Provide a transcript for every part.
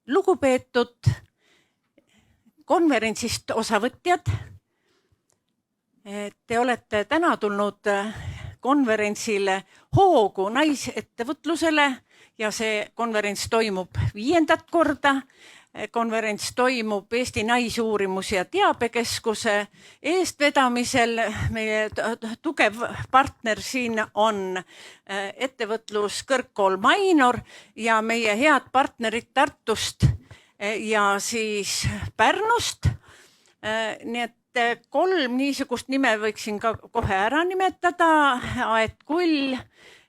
Lugupeetud konverentsist osavõtjad, te olete täna tulnud konverentsile hoogu naisettevõtlusele ja see konverents toimub 5. korda. Konverents toimub Eesti Naisuurimus- ja Teabekeskuse eestvedamisel. Meie tugev partner siin on ettevõtluskõrgkool Mainor ja meie head partnerid Tartust ja siis Pärnust. Nii et 3 niisugust nime võiksin ka kohe ära nimetada. Aet Kull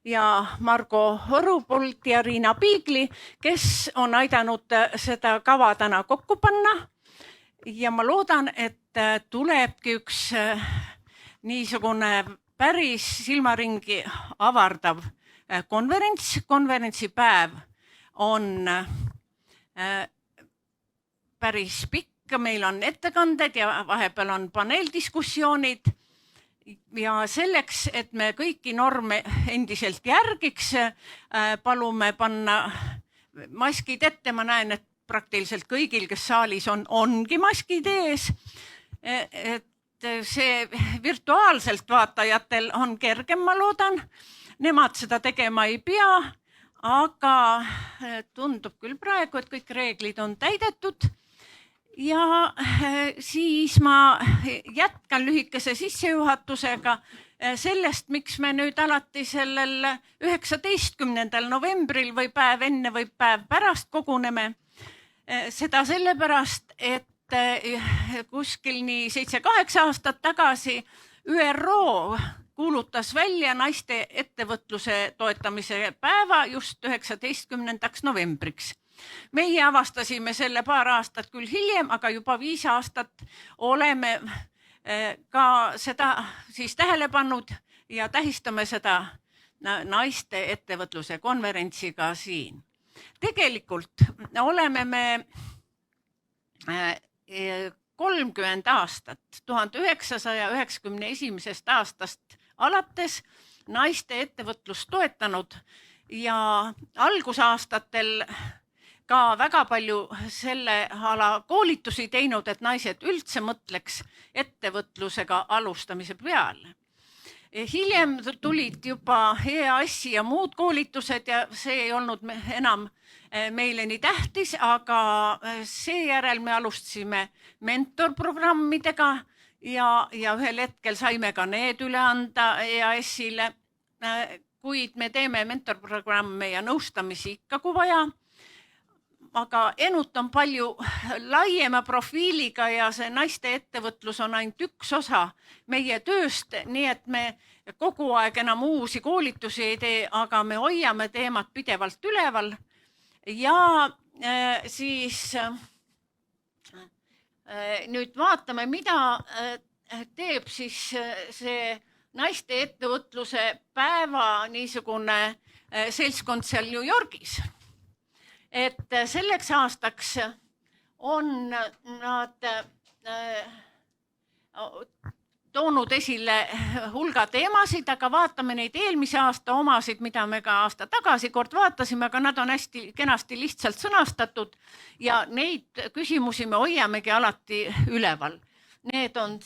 ja Margo Õrupult ja Riina Piigli, kes on aidanud seda kava täna kokku panna. Ja ma loodan, et tulebki üks niisugune päris silmaringi avardav konverents. Konverentsipäev on päris pikk, meil on ettekanded ja vahepeal on paneeldiskussioonid. Ja selleks, et me kõiki norme endiselt järgiks, palume panna maskid ette. Ma näen, et praktiliselt kõigil, kes saalis ongi maskid ees. Et see virtuaalselt vaatajatel on kergem, ma loodan. Nemad seda tegema ei pea, aga tundub küll praegu, et kõik reeglid on täidetud. Ja siis ma jätkan lühikese sissejuhatusega sellest, miks me nüüd alati sellel 19. novembril või päev enne või päev pärast koguneme. Seda sellepärast, et kuskil nii 7-8 aastat tagasi ÜRO kuulutas välja naiste ettevõtluse toetamise päeva just 19. novembriks. Meie avastasime selle paar aastat küll hiljem, aga juba 5 aastat oleme ka seda siis tähele pannud ja tähistame seda naiste ettevõtluse konverentsiga siin. Tegelikult oleme me 30 aastat, 1991. aastast alates naiste ettevõtlust toetanud ja algusaastatel ka väga palju selle ala koolitusi teinud, et naised üldse mõtleks ettevõtlusega alustamise peale. Hiljem tulid juba EAS-i ja muud koolitused ja see ei olnud enam meile nii tähtis, aga seejärel me alustasime mentorprogrammidega ja ühel hetkel saime ka need üle anda EAS-ile. Kuid me teeme mentorprogramme ja nõustamisi ikka, kui vaja. Aga Enut on palju laiema profiiliga ja see naiste ettevõtlus on ainult üks osa meie tööst, nii et me kogu aeg enam uusi koolitusi ei tee, aga me hoiame teemat pidevalt üleval. Ja siis nüüd vaatame, mida teeb siis see naiste ettevõtluse päeva niisugune seltskond seal New Yorgis. Et selleks aastaks on nad toonud esile hulga teemasid, aga vaatame neid eelmise aasta omasid, mida me ka aasta tagasi kord vaatasime, aga nad on hästi kenasti lihtsalt sõnastatud ja neid küsimusi me hoiamegi alati üleval. Need on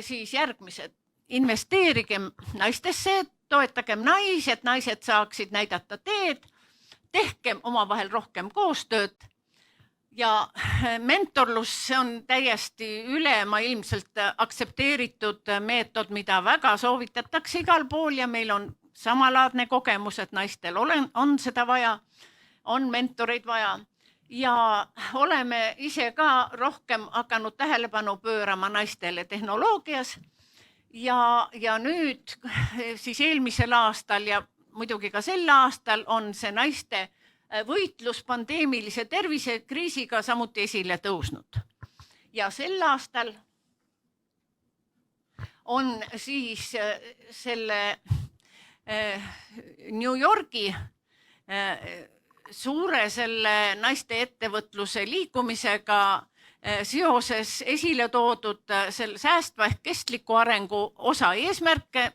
siis järgmised. Investeerigem naistesse, toetagem naisi, et naised saaksid näidata teed. Tehkem omavahel rohkem koostööd ja mentorlus, see on täiesti ülemaailmselt aktsepteeritud meetod, mida väga soovitatakse igal pool ja meil on samalaadne kogemus, et naistel on seda vaja, on mentoreid vaja ja oleme ise ka rohkem hakanud tähelepanu pöörama naistele tehnoloogias ja nüüd siis eelmisel aastal ja muidugi ka sel aastal on see naiste võitlus pandeemilise tervisekriisiga samuti esile tõusnud. Ja sel aastal on siis selle New Yorgi suure selle naiste ettevõtluse liikumisega seoses esile toodud säästva ehk kestliku arengu osa eesmärke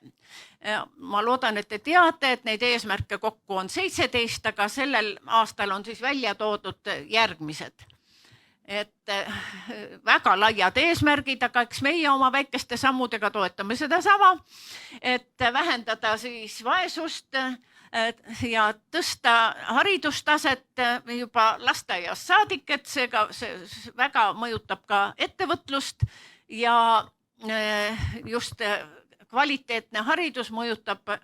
Ma loodan, et te teate, et neid eesmärke kokku on 17, aga sellel aastal on siis välja toodud järgmised. Et väga laiad eesmärgid, aga eks meie oma väikeste sammudega toetame seda sama, et vähendada siis vaesust ja tõsta haridustaset juba lasteaiast saadik, et see väga mõjutab ka ettevõtlust ja just kvaliteetne haridus mõjutab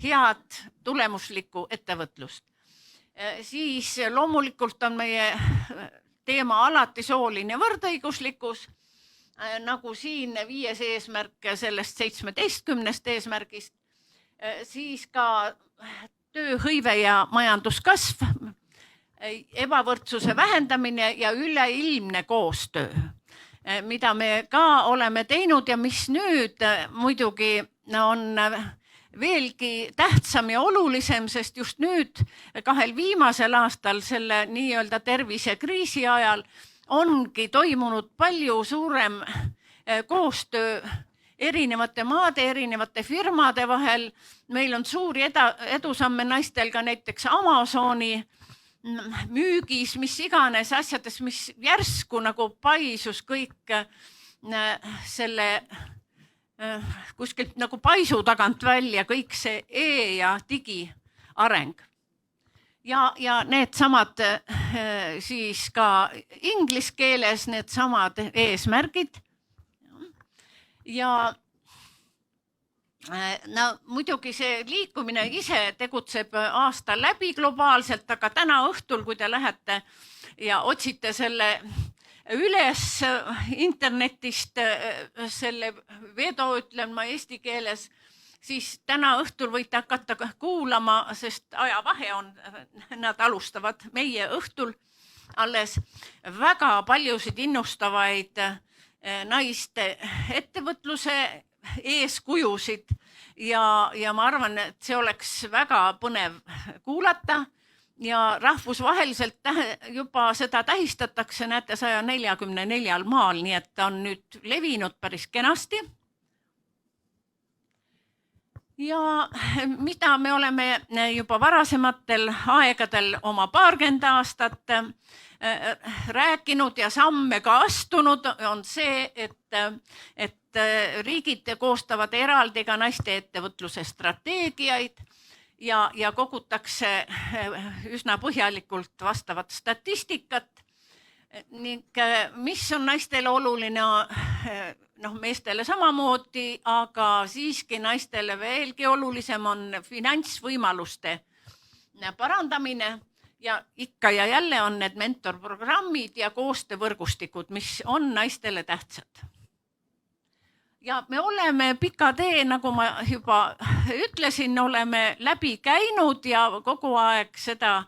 head tulemuslikku ettevõtlust. Siis loomulikult on meie teema alati sooline võrdõiguslikkus, nagu siin 5. eesmärk sellest 17 eesmärgist, siis ka tööhõive ja majanduskasv, ebavõrdsuse vähendamine ja üleilmne koostöö, mida me ka oleme teinud ja mis nüüd muidugi on veelgi tähtsam ja olulisem, sest just nüüd 2 viimasel aastal selle nii-öelda tervisekriisi ajal ongi toimunud palju suurem koostöö erinevate maade, erinevate firmade vahel. Meil on suuri edusamme naistel ka näiteks Amazoni müügis, mis iganes asjades, mis järsku nagu paisus kõik selle kuskilt nagu paisu tagant välja, kõik see ja digi areng. Ja need samad siis ka inglise keeles, need samad eesmärgid. Ja no muidugi see liikumine ise tegutseb aasta läbi globaalselt, aga täna õhtul, kui te lähete ja otsite selle üles internetist selle vedo, ütlen ma eesti keeles, siis täna õhtul võite hakata kuulama, sest ajavahe on, nad alustavad meie õhtul alles väga paljusid innustavaid naiste ettevõtluse eeskujusid ja ma arvan, et see oleks väga põnev kuulata. Ja rahvusvaheliselt juba seda tähistatakse, näete, 144 maal, nii et ta on nüüd levinud päris kenasti. Ja mida me oleme juba varasematel aegadel oma 20 aastat rääkinud ja samme ka astunud, on see, et riigid koostavad eraldi ka naiste ettevõtluse strateegiaid ja kogutakse üsna põhjalikult vastavat statistikat. Ning mis on naistele oluline, meestele samamoodi, aga siiski naistele veelgi olulisem on finantsvõimaluste parandamine ja ikka ja jälle on need mentorprogrammid ja koostöövõrgustikud, mis on naistele tähtsad. Ja me oleme pika tee, nagu ma juba ütlesin, oleme läbi käinud ja kogu aeg seda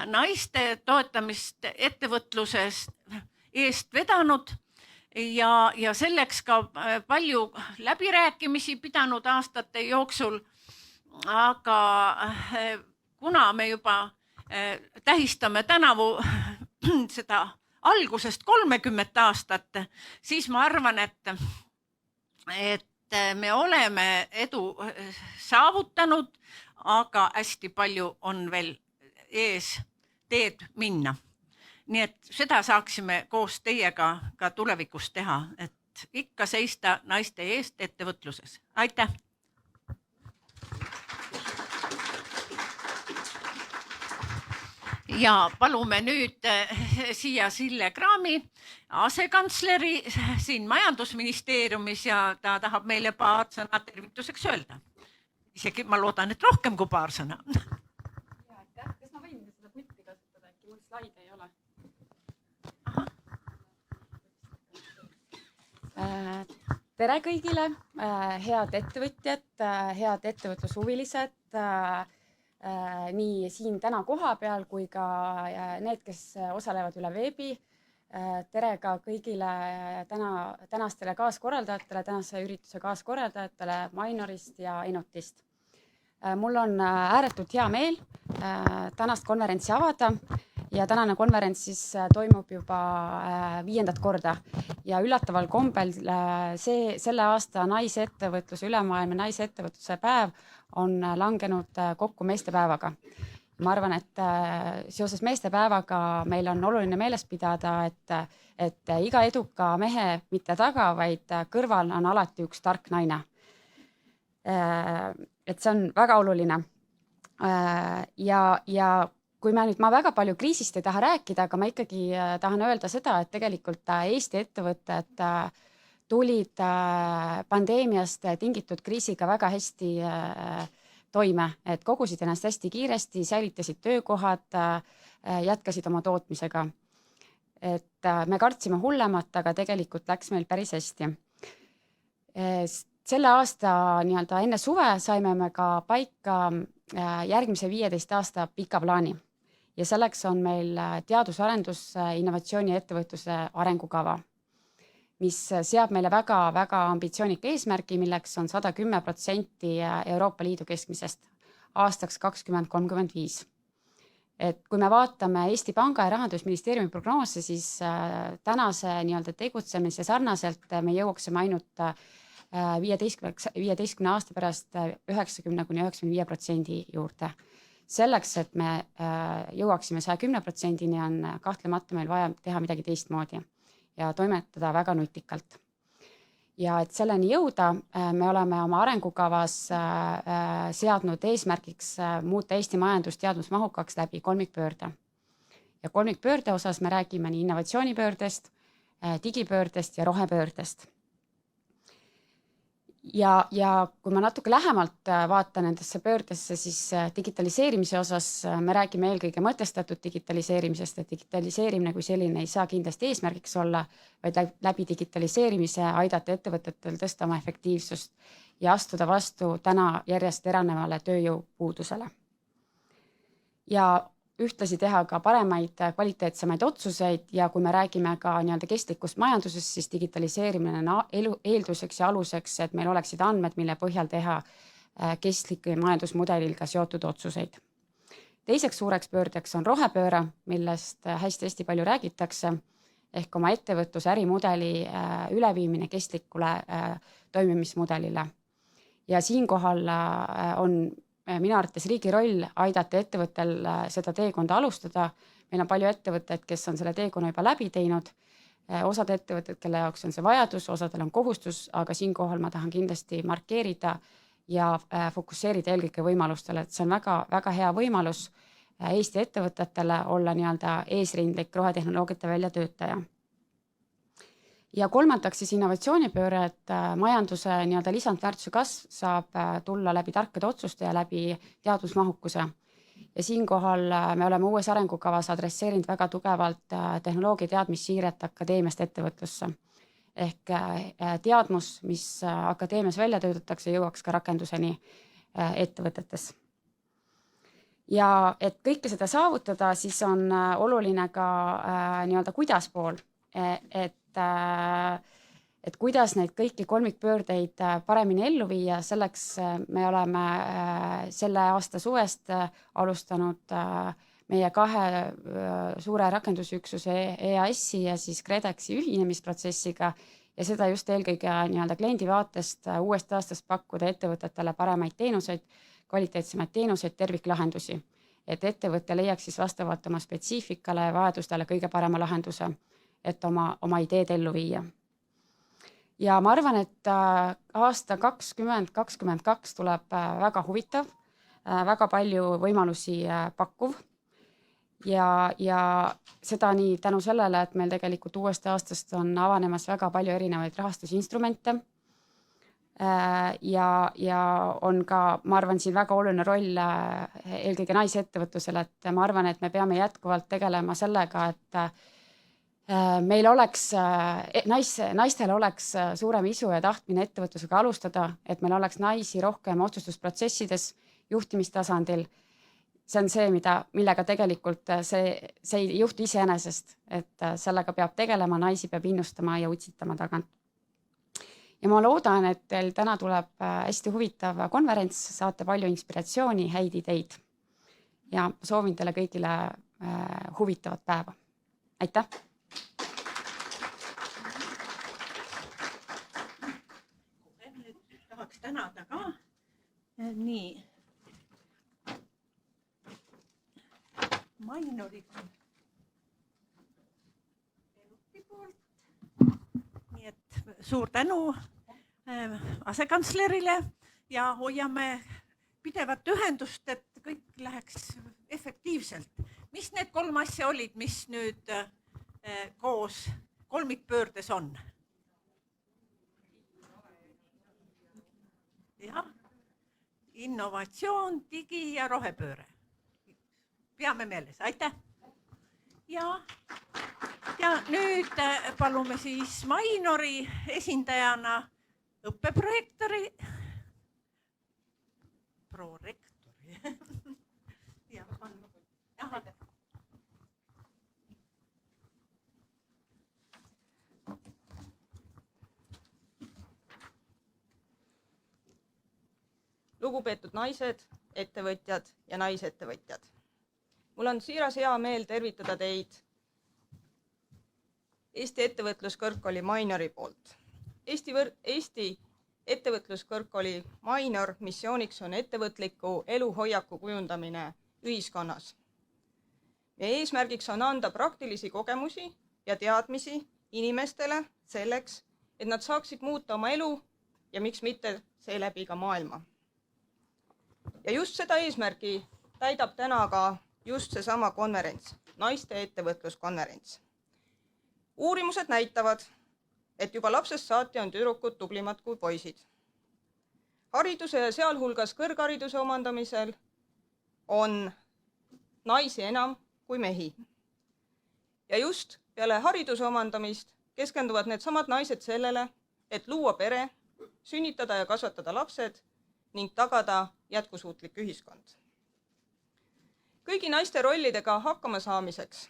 naiste toetamist ettevõtluses eest vedanud ja selleks ka palju läbirääkimisi pidanud aastate jooksul. Aga kuna me juba tähistame tänavu seda algusest 30 aastat, siis ma arvan, et me oleme edu saavutanud, aga hästi palju on veel ees teed minna. Nii et seda saaksime koos teiega ka tulevikus teha, et ikka seista naiste eest ettevõtluses. Aitäh! Ja palume nüüd siia Sille Kraami, asekantsleri siin majandusministeeriumis ja ta tahab meile paar sõna tervituseks öelda. Isegi ma loodan, et rohkem kui paar sõna. Ja, aitäh. Kas ma võin seda pulti kasutada, äkki mul slaide ei ole? Tere kõigile, head ettevõtjad, head ettevõtlushuvilised, nii siin täna koha peal kui ka need, kes osalevad üle veebi. Tere ka kõigile tänastele kaaskorraldajatele, tänase ürituse kaaskorraldajatele Mainorist ja Enotist. Mul on ääretult hea meel tänast konverentsi avada ja tänane konverents siis toimub juba 5. korda ja üllataval kombel selle aasta naisettevõtluse, ülemaailmne naisettevõtluse päev on langenud kokku meestepäevaga. Ma arvan, et seoses meestepäevaga meil on oluline meeles pidada, et iga eduka mehe mitte taga, vaid kõrval on alati üks tark naine. Et see on väga oluline. Ja kui ma väga palju kriisist ei taha rääkida, aga ma ikkagi tahan öelda seda, et tegelikult Eesti ettevõtted tulid pandeemiast tingitud kriisiga väga hästi toime, et kogusid ennast hästi kiiresti, säilitasid töökohad, jätkasid oma tootmisega. Et me kartsime hullemat, aga tegelikult läks meil päris hästi. Selle aasta enne suve saime me ka paika järgmise 15 aasta pika plaani ja selleks on meil teadus-arendus, innovatsiooni ja ettevõtluse arengukava, mis seab meile väga ambitsioonika eesmärgi, milleks on 110% Euroopa Liidu keskmisest aastaks 2035. Et kui me vaatame Eesti Panga ja Rahandusministeeriumi prognoose, siis tänase tegutsemise sarnaselt me jõuaksime ainult 15 aasta pärast 90–95% juurde. Selleks, et me jõuaksime 110%-ni, on kahtlemata meil vaja teha midagi teistmoodi ja toimetada väga nutikalt. Ja et selleni jõuda, me oleme oma arengukavas seadnud eesmärgiks muuta Eesti majandus teadmusmahukaks läbi kolmikpöörde. Ja kolmikpöörde osas me räägime nii innovatsioonipöördest, digipöördest ja rohepöördest. Ja kui ma natuke lähemalt vaatan nendesse pöördesse, siis digitaliseerimise osas me räägime eelkõige mõtestatud digitaliseerimisest, et digitaliseerimine kui selline ei saa kindlasti eesmärgiks olla, vaid läbi digitaliseerimise aidata ettevõtetel tõsta oma efektiivsust ja astuda vastu täna järjest teranevale tööjõupuudusele. Ja ühtlasi teha ka paremaid, kvaliteetsemaid otsuseid ja kui me räägime ka kestlikust majandusest, siis digitaliseerimine on eelduseks ja aluseks, et meil oleksid andmed, mille põhjal teha kestlike majandusmudeliga seotud otsuseid. Teiseks suureks pöördeks on rohepööre, millest hästi palju räägitakse, ehk oma ettevõtluse ärimudeli üleviimine kestlikule toimimismudelile. Ja siinkohal on minu arvates riigi roll aidata ettevõttel seda teekonda alustada. Meil on palju ettevõtteid, kes on selle teekonna juba läbi teinud. Osad ettevõtted, kelle jaoks on see vajadus, osadel on kohustus, aga siinkohal ma tahan kindlasti markeerida ja fokusseerida eelkõige võimalustele, et see on väga hea võimalus Eesti ettevõtetele olla eesrindlik rohetehnoloogiate väljatöötaja. Ja kolmandaks siis innovatsioonipööre, et majanduse lisandväärtuse kasv saab tulla läbi tarkade otsuste ja läbi teadusmahukuse. Ja siinkohal me oleme uues arengukavas adresseerinud väga tugevalt tehnoloogia teadmissiiret akadeemiast ettevõtlusse. Ehk teadmus, mis akadeemias välja töötatakse, jõuaks ka rakenduseni ettevõtetes. Ja et kõike seda saavutada, siis on oluline ka kuidas pool, et kuidas neid kõiki kolmikpöördeid paremini ellu viia. Selleks me oleme selle aasta suvest alustanud meie 2 suure rakendusüksuse EAS-i ja siis KredExi ühinemisprotsessiga ja seda just eelkõige kliendi vaatest uuest aastast pakkuda ettevõtetele paremaid teenuseid, kvaliteetsemaid teenuseid, terviklahendusi, et ettevõte leiaks siis vastavalt oma spetsiifikale ja vajadustele kõige parema lahenduse, et oma ideed ellu viia. Ja ma arvan, et aasta 2022 tuleb väga huvitav, väga palju võimalusi pakkuv ja seda nii tänu sellele, et meil tegelikult uuest aastast on avanemas väga palju erinevaid rahastusinstrumente ja on ka, ma arvan, siin väga oluline roll eelkõige naisettevõtlusele, et ma arvan, et me peame jätkuvalt tegelema sellega, et meil oleks, naistel oleks suurem isu ja tahtmine ettevõtlusega alustada, et meil oleks naisi rohkem otsustusprotsessides, juhtimistasandil. See on see, millega tegelikult see ei juhtu iseenesest, et sellega peab tegelema, naisi peab innustama ja utsitama tagant. Ja ma loodan, et teil täna tuleb hästi huvitav konverents, saate palju inspiratsiooni, häid ideid ja soovin teile kõigile huvitavat päeva. Aitäh! Tahaks tänada ka. Nii. Mainorid on poolt. Nii et suur tänu asekantslerile ja hoiame pidevat ühendust, et kõik läheks efektiivselt. Mis need 3 asja olid, mis nüüd koos kolmikpöördes on? Ja, innovatsioon, digi ja rohepööre. Peame meeles, aitäh! Ja nüüd palume siis Mainori esindajana õppeprojektori, prorektori. Lugupeetud naised, ettevõtjad ja naisettevõtjad. Mul on siiras hea meel tervitada teid Eesti Ettevõtluskõrgkooli Mainori poolt. Eesti Ettevõtluskõrgkooli Mainor missiooniks on ettevõtliku eluhoiaku kujundamine ühiskonnas. Meie eesmärgiks on anda praktilisi kogemusi ja teadmisi inimestele selleks, et nad saaksid muuta oma elu ja miks mitte seeläbi ka maailma. Ja just seda eesmärgi täidab täna ka just seesama konverents, naiste ettevõtluskonverents. Uurimused näitavad, et juba lapsest saati on tüdrukud tublimad kui poisid. Hariduse ja sealhulgas kõrghariduse omandamisel on naisi enam kui mehi. Ja just peale hariduse omandamist keskenduvad need samad naised sellele, et luua pere, sünnitada ja kasvatada lapsed ning tagada jätkusuutlik ühiskond. Kõigi naiste rollidega hakkama saamiseks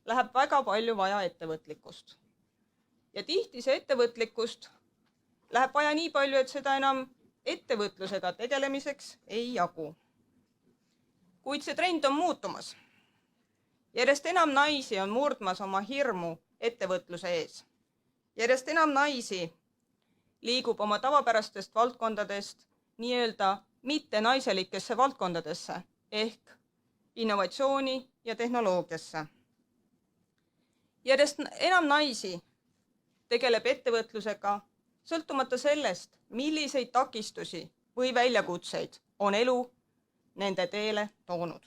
läheb väga palju vaja ettevõtlikkust. Ja tihti see ettevõtlikkust läheb vaja nii palju, et seda enam ettevõtlusega tegelemiseks ei jagu. Kuid see trend on muutumas. Järjest enam naisi on murdmas oma hirmu ettevõtluse ees. Järjest enam naisi liigub oma tavapärastest valdkondadest nii-öelda mitte naiselikesse valdkondadesse ehk innovatsiooni ja tehnoloogiasse. Järjest enam naisi tegeleb ettevõtlusega sõltumata sellest, milliseid takistusi või väljakutseid on elu nende teele toonud.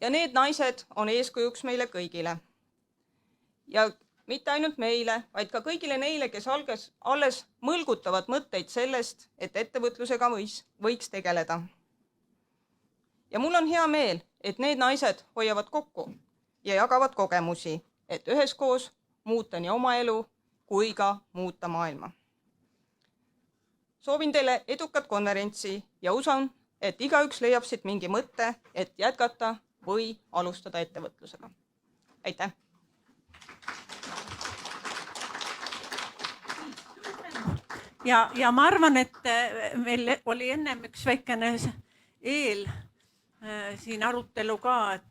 Ja need naised on eeskujuks meile kõigile. Ja mitte ainult meile, vaid ka kõigile neile, kes alles mõlgutavad mõtteid sellest, et ettevõtlusega võiks tegeleda. Ja mul on hea meel, et need naised hoiavad kokku ja jagavad kogemusi, et üheskoos muuta nii oma elu kui ka muuta maailma. Soovin teile edukat konverentsi ja usun, et igaüks leiab siit mingi mõtte, et jätkata või alustada ettevõtlusega. Aitäh! Ja ma arvan, et meil oli ennem üks väikene siin arutelu ka, et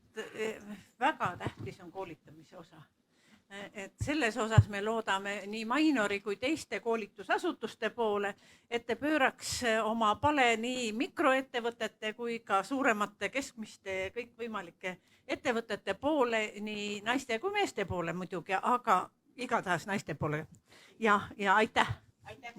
väga tähtis on koolitamise osa. Et selles osas me loodame nii Mainori kui teiste koolitusasutuste poole, et te pööraks oma pale nii mikroettevõtete kui ka suuremate keskmiste kõikvõimalike ettevõtete poole, nii naiste kui meeste poole muidugi, aga igatahes naiste poole. Ja aitäh! Aitäh!